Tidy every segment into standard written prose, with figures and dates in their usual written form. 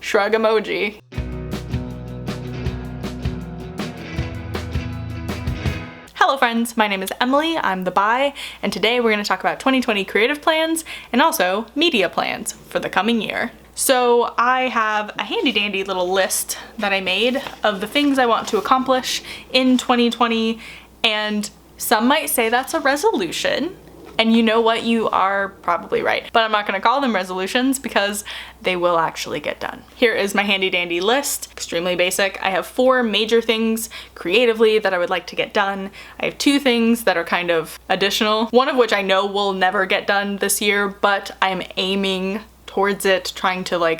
Shrug emoji. Hello friends, my name is Emily, I'm the Bi, and today we're going to talk about 2020 creative plans and also media plans for the coming year. So I have a handy dandy little list that I made of the things I want to accomplish in 2020, and some might say that's a resolution. And you know what? You are probably right. But I'm not going to call them resolutions because they will actually get done. Here is my handy dandy list. Extremely basic. I have 4 major things creatively that I would like to get done. I have 2 things that are kind of additional. One of which I know will never get done this year, but I'm aiming towards it, trying to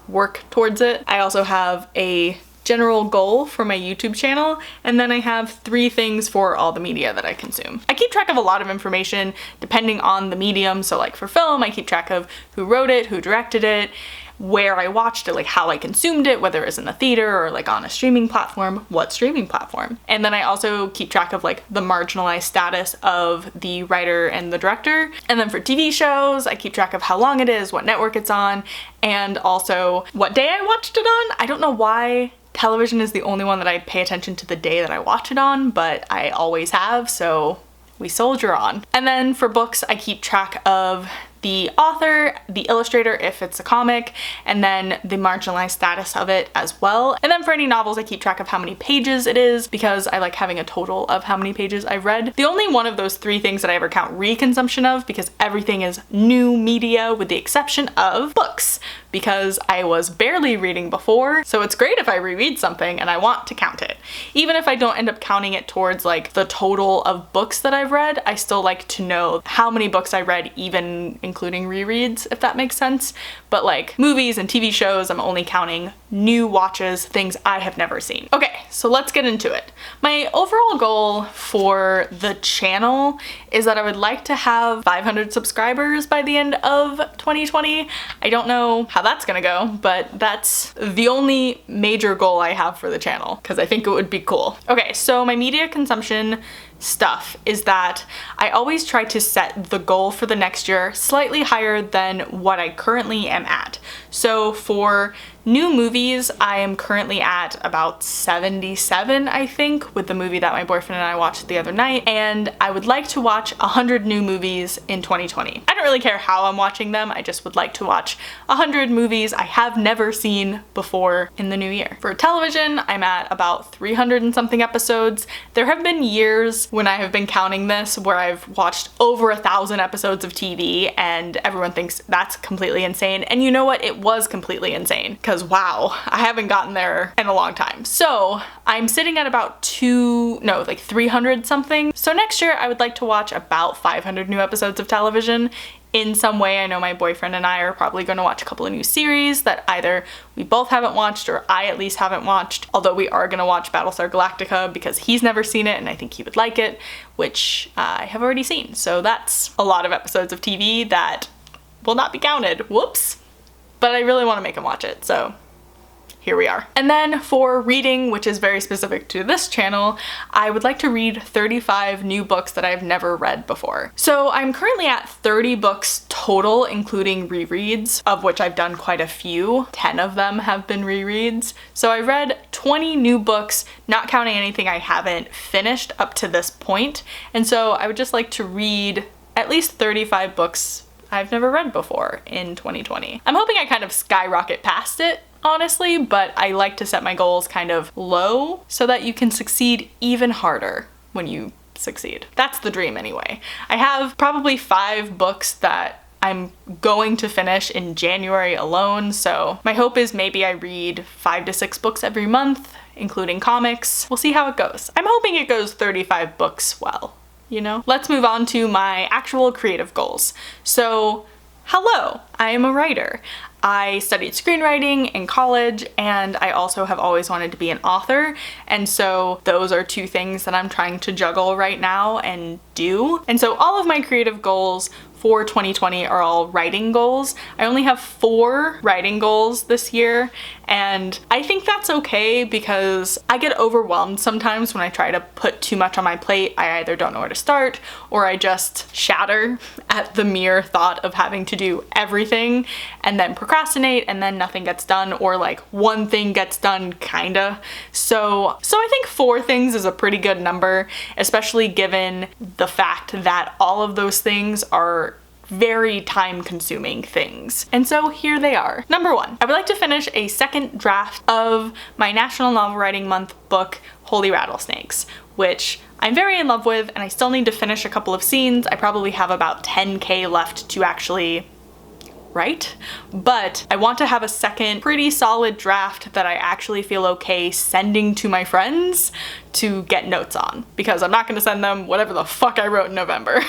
work towards it. I also have a general goal for my YouTube channel, and then I have 3 things for all the media that I consume. I keep track of a lot of information depending on the medium, so for film, I keep track of who wrote it, who directed it, where I watched it, how I consumed it, whether it was in the theater or on a streaming platform, what streaming platform. And then I also keep track of the marginalized status of the writer and the director. And then for TV shows, I keep track of how long it is, what network it's on, and also what day I watched it on. I don't know why television is the only one that I pay attention to the day that I watch it on, but I always have, so we soldier on. And then for books, I keep track of the author, the illustrator if it's a comic, and then the marginalized status of it as well. And then for any novels, I keep track of how many pages it is because I like having a total of how many pages I've read. The only one of those 3 things that I ever count reconsumption of, because everything is new media with the exception of books, because I was barely reading before, so it's great if I reread something and I want to count it. Even if I don't end up counting it towards the total of books that I've read, I still like to know how many books I read, even including rereads, if that makes sense. But movies and TV shows, I'm only counting new watches, things I have never seen. Okay, so let's get into it. My overall goal for the channel is that I would like to have 500 subscribers by the end of 2020. I don't know how that's gonna go, but that's the only major goal I have for the channel because I think it would be cool. Okay, so my media consumption stuff is that I always try to set the goal for the next year slightly higher than what I currently am at. So for new movies, I am currently at about 77, I think, with the movie that my boyfriend and I watched the other night, and I would like to watch 100 new movies in 2020. I don't really care how I'm watching them, I just would like to watch 100 movies I have never seen before in the new year. For television, I'm at about 300 and something episodes. There have been years when I have been counting this where I've watched over 1,000 episodes of TV and everyone thinks that's completely insane. And you know what? It was completely insane because wow, I haven't gotten there in a long time. So I'm sitting at about 300 something. So next year I would like to watch about 500 new episodes of television in some way. I know my boyfriend and I are probably going to watch a couple of new series that either we both haven't watched or I at least haven't watched, although we are going to watch Battlestar Galactica because he's never seen it and I think he would like it, which I have already seen. So that's a lot of episodes of TV that will not be counted. Whoops. But I really want to make him watch it, so here we are. And then for reading, which is very specific to this channel, I would like to read 35 new books that I've never read before. So I'm currently at 30 books total, including rereads, of which I've done quite a few. 10 of them have been rereads. So I read 20 new books, not counting anything I haven't finished up to this point. And so I would just like to read at least 35 books I've never read before in 2020. I'm hoping I kind of skyrocket past it, honestly, but I like to set my goals kind of low so that you can succeed even harder when you succeed. That's the dream anyway. I have probably 5 books that I'm going to finish in January alone, so my hope is maybe I read 5 to 6 books every month, including comics. We'll see how it goes. I'm hoping it goes 35 books well. Let's move on to my actual creative goals. So, hello, I am a writer. I studied screenwriting in college and I also have always wanted to be an author, and so those are 2 things that I'm trying to juggle right now and do. And so all of my creative goals for 2020 are all writing goals. I only have 4 writing goals this year, and I think that's okay because I get overwhelmed sometimes when I try to put too much on my plate. I either don't know where to start or I just shatter at the mere thought of having to do everything and then procrastinate and then nothing gets done, or like one thing gets done kinda. So I think 4 things is a pretty good number, especially given the fact that all of those things are very time-consuming things. And so here they are. Number 1, I would like to finish a second draft of my National Novel Writing Month book, Holy Rattlesnakes, which I'm very in love with, and I still need to finish a couple of scenes. I probably have about 10K left to actually write, but I want to have a second pretty solid draft that I actually feel okay sending to my friends to get notes on, because I'm not going to send them whatever the fuck I wrote in November.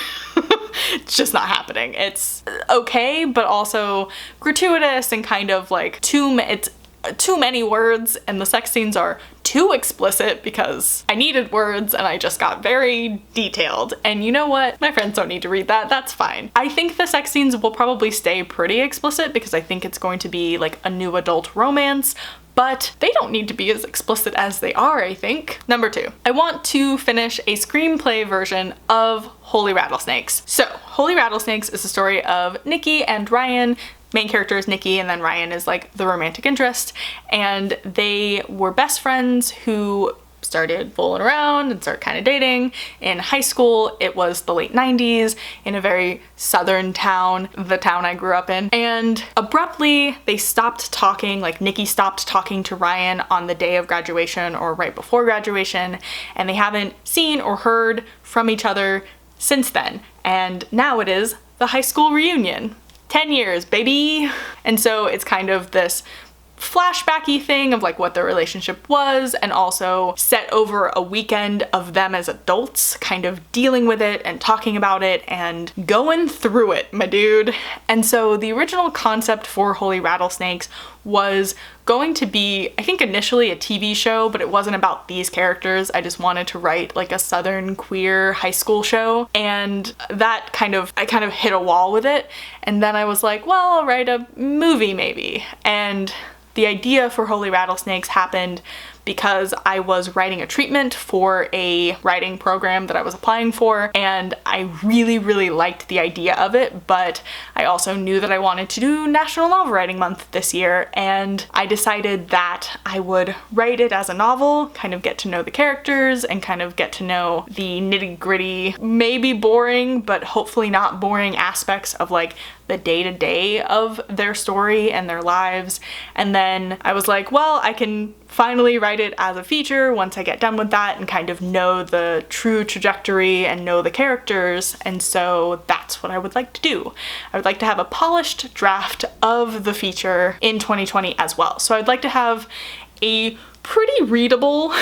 It's just not happening. It's okay, but also gratuitous and kind of like it's too many words, and the sex scenes are too explicit because I needed words and I just got very detailed. And you know what? My friends don't need to read that. That's fine. I think the sex scenes will probably stay pretty explicit because I think it's going to be like a new adult romance, but they don't need to be as explicit as they are, I think. Number 2, I want to finish a screenplay version of Holy Rattlesnakes. So, Holy Rattlesnakes is the story of Nikki and Ryan. Main character is Nikki, and then Ryan is like the romantic interest, and they were best friends who started fooling around and started kind of dating in high school. It was the late 90s in a very southern town, the town I grew up in, and abruptly they stopped talking. Like Nikki stopped talking to Ryan on the day of graduation or right before graduation, and they haven't seen or heard from each other since then. And now it is the high school reunion. 10 years, baby! And so it's kind of this flashbacky thing of like what their relationship was, and also set over a weekend of them as adults kind of dealing with it and talking about it and going through it, my dude. And so the original concept for Holy Rattlesnakes was going to be, I think initially a TV show, but it wasn't about these characters. I just wanted to write like a southern queer high school show, and that I kind of hit a wall with it. And then I was like, well, I'll write a movie maybe. And the idea for Holy Rattlesnakes happened because I was writing a treatment for a writing program that I was applying for, and I really, really liked the idea of it, but I also knew that I wanted to do National Novel Writing Month this year, and I decided that I would write it as a novel, kind of get to know the characters and kind of get to know the nitty-gritty, maybe boring, but hopefully not boring aspects of like the day-to-day of their story and their lives. And then I was like, well, I can finally write it as a feature once I get done with that and kind of know the true trajectory and know the characters, and so that's what I would like to do. I would like to have a polished draft of the feature in 2020 as well. So I'd like to have a pretty readable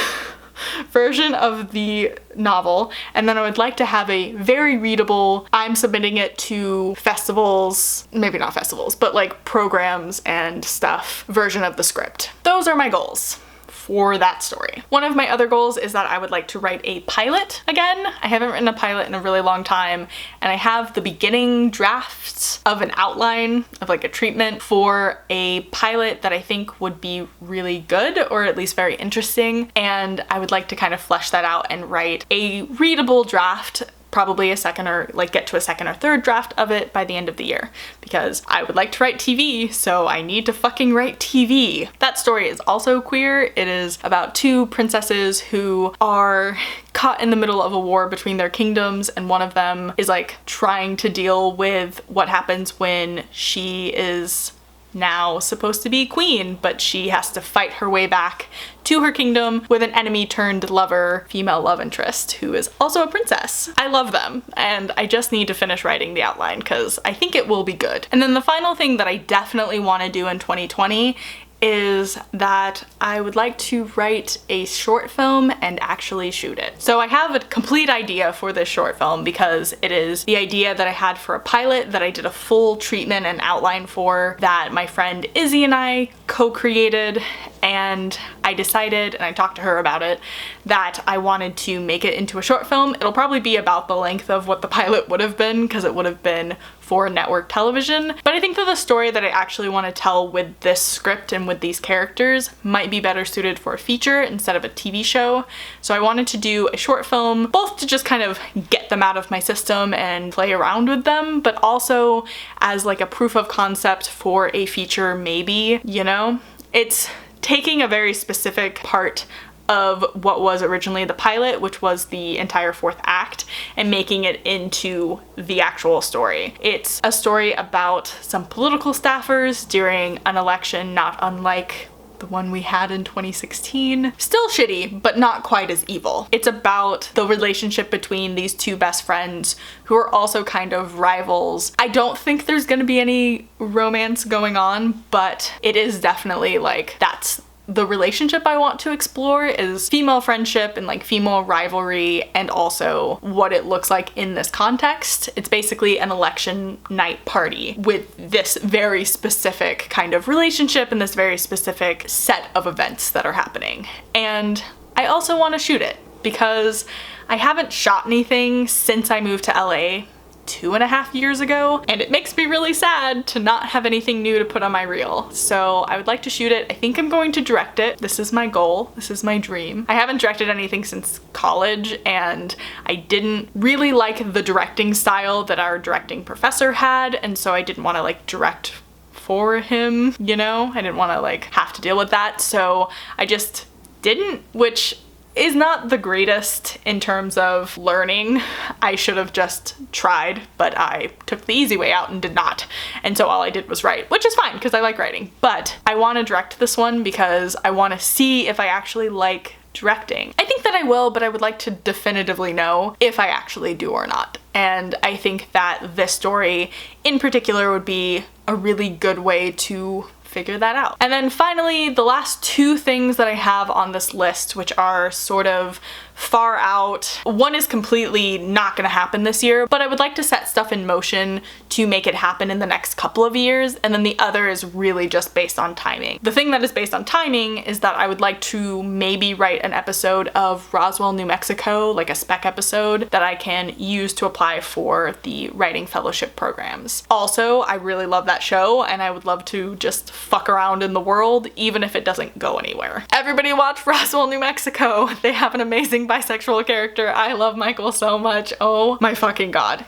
version of the novel, and then I would like to have a very readable, I'm submitting it to festivals, maybe not festivals, but like programs and stuff version of the script. Those are my goals for that story. One of my other goals is that I would like to write a pilot again. I haven't written a pilot in a really long time, and I have the beginning drafts of an outline of like a treatment for a pilot that I think would be really good, or at least very interesting, and I would like to kind of flesh that out and write a readable draft, probably a second or like get to a second or third draft of it by the end of the year, because I would like to write TV, so I need to fucking write TV. That story is also queer. It is about 2 princesses who are caught in the middle of a war between their kingdoms, and one of them is like trying to deal with what happens when she is now supposed to be queen, but she has to fight her way back to her kingdom with an enemy turned lover, female love interest, who is also a princess. I love them, and I just need to finish writing the outline because I think it will be good. And then the final thing that I definitely want to do in 2020 is that I would like to write a short film and actually shoot it. So I have a complete idea for this short film because it is the idea that I had for a pilot that I did a full treatment and outline for, that my friend Izzy and I co-created, and I decided, and I talked to her about it, that I wanted to make it into a short film. It'll probably be about the length of what the pilot would have been, because it would have been for network television. But I think that the story that I actually want to tell with this script and with these characters might be better suited for a feature instead of a TV show. So I wanted to do a short film, both to just kind of get them out of my system and play around with them, but also as like a proof of concept for a feature maybe, you know? It's taking a very specific part of what was originally the pilot, which was the entire fourth act, and making it into the actual story. It's a story about some political staffers during an election not unlike the one we had in 2016. Still shitty, but not quite as evil. It's about the relationship between these two best friends who are also kind of rivals. I don't think there's gonna be any romance going on, but it is definitely like, that's the relationship I want to explore, is female friendship and like female rivalry, and also what it looks like in this context. It's basically an election night party with this very specific kind of relationship and this very specific set of events that are happening. And I also want to shoot it because I haven't shot anything since I moved to LA 2.5 years ago, and it makes me really sad to not have anything new to put on my reel. So I would like to shoot it. I think I'm going to direct it. This is my goal. This is my dream. I haven't directed anything since college, and I didn't really like the directing style that our directing professor had, and so I didn't want to like direct for him, you know? I didn't want to like have to deal with that, so I just didn't, which is not the greatest in terms of learning. I should have just tried, but I took the easy way out and did not. And so all I did was write, which is fine because I like writing. But I want to direct this one because I want to see if I actually like directing. I think that I will, but I would like to definitively know if I actually do or not. And I think that this story in particular would be a really good way to figure that out. And then finally, the last two things that I have on this list, which are sort of far out. One is completely not gonna happen this year, but I would like to set stuff in motion to make it happen in the next couple of years, and then the other is really just based on timing. The thing that is based on timing is that I would like to maybe write an episode of Roswell, New Mexico, like a spec episode that I can use to apply for the writing fellowship programs. Also, I really love that show, and I would love to just fuck around in the world, even if it doesn't go anywhere. Everybody watch Roswell, New Mexico. They have an amazing bisexual character. I love Michael so much. Oh my fucking god.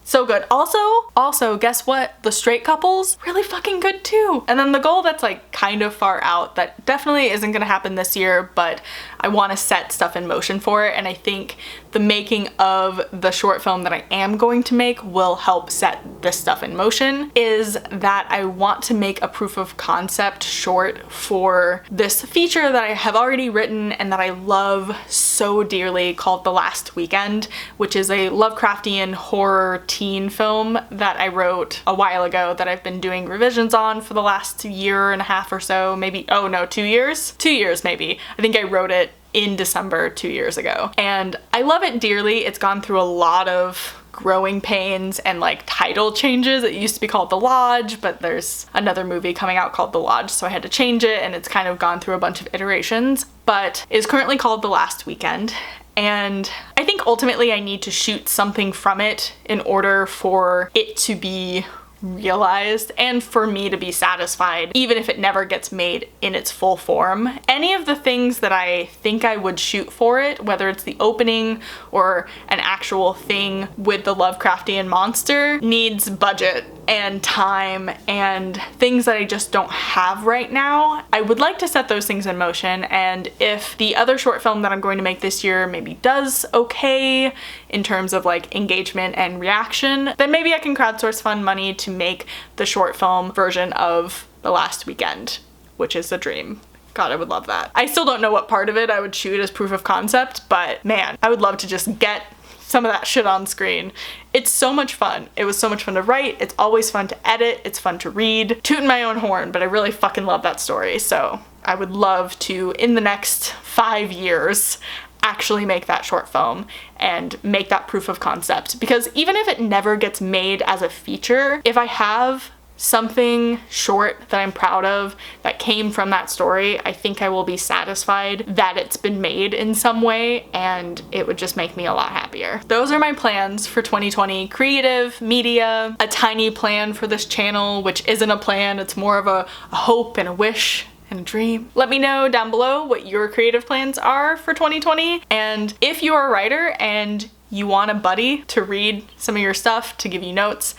So good. Also, guess what? The straight couples, really fucking good too. And then the goal that's like kind of far out, that definitely isn't gonna happen this year, but I wanna set stuff in motion for it, and I think the making of the short film that I am going to make will help set this stuff in motion, is that I want to make a proof of concept short for this feature that I have already written and that I love so dearly, called The Last Weekend, which is a Lovecraftian horror teen film that I wrote a while ago that I've been doing revisions on for the last year and a half or so, maybe, oh no, 2 years? 2 years maybe. I think I wrote it in December 2 years ago. And I love it dearly. It's gone through a lot of growing pains and like title changes. It used to be called The Lodge, but there's another movie coming out called The Lodge, so I had to change it, and it's kind of gone through a bunch of iterations, but it's currently called The Last Weekend. And I think ultimately I need to shoot something from it in order for it to be realized and for me to be satisfied, even if it never gets made in its full form. Any of the things that I think I would shoot for it, whether it's the opening or an actual thing with the Lovecraftian monster, needs budget and time and things that I just don't have right now. I would like to set those things in motion, and if the other short film that I'm going to make this year maybe does okay in terms of like engagement and reaction, then maybe I can crowdsource fund money to make the short film version of The Last Weekend, which is a dream. God, I would love that. I still don't know what part of it I would shoot as proof of concept, but man, I would love to just get some of that shit on screen. It's so much fun. It was so much fun to write. It's always fun to edit. It's fun to read. Tooting my own horn, but I really fucking love that story. So I would love to, in the next 5 years, actually make that short film and make that proof of concept. Because even if it never gets made as a feature, if I have something short that I'm proud of that came from that story, I think I will be satisfied that it's been made in some way, and it would just make me a lot happier. Those are my plans for 2020. Creative, media, a tiny plan for this channel, which isn't a plan, it's more of a hope and a wish and a dream. Let me know down below what your creative plans are for 2020, and if you are a writer and you want a buddy to read some of your stuff, to give you notes,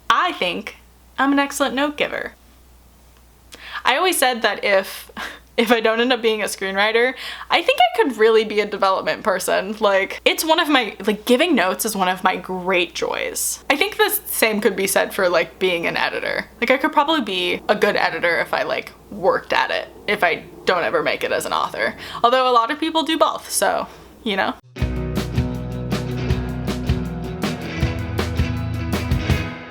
I think I'm an excellent note giver. I always said that if I don't end up being a screenwriter, I think I could really be a development person. Like, it's one of my, like, giving notes is one of my great joys. I think the same could be said for, like, being an editor. Like, I could probably be a good editor if I, like, worked at it, if I don't ever make it as an author. Although a lot of people do both, so, you know.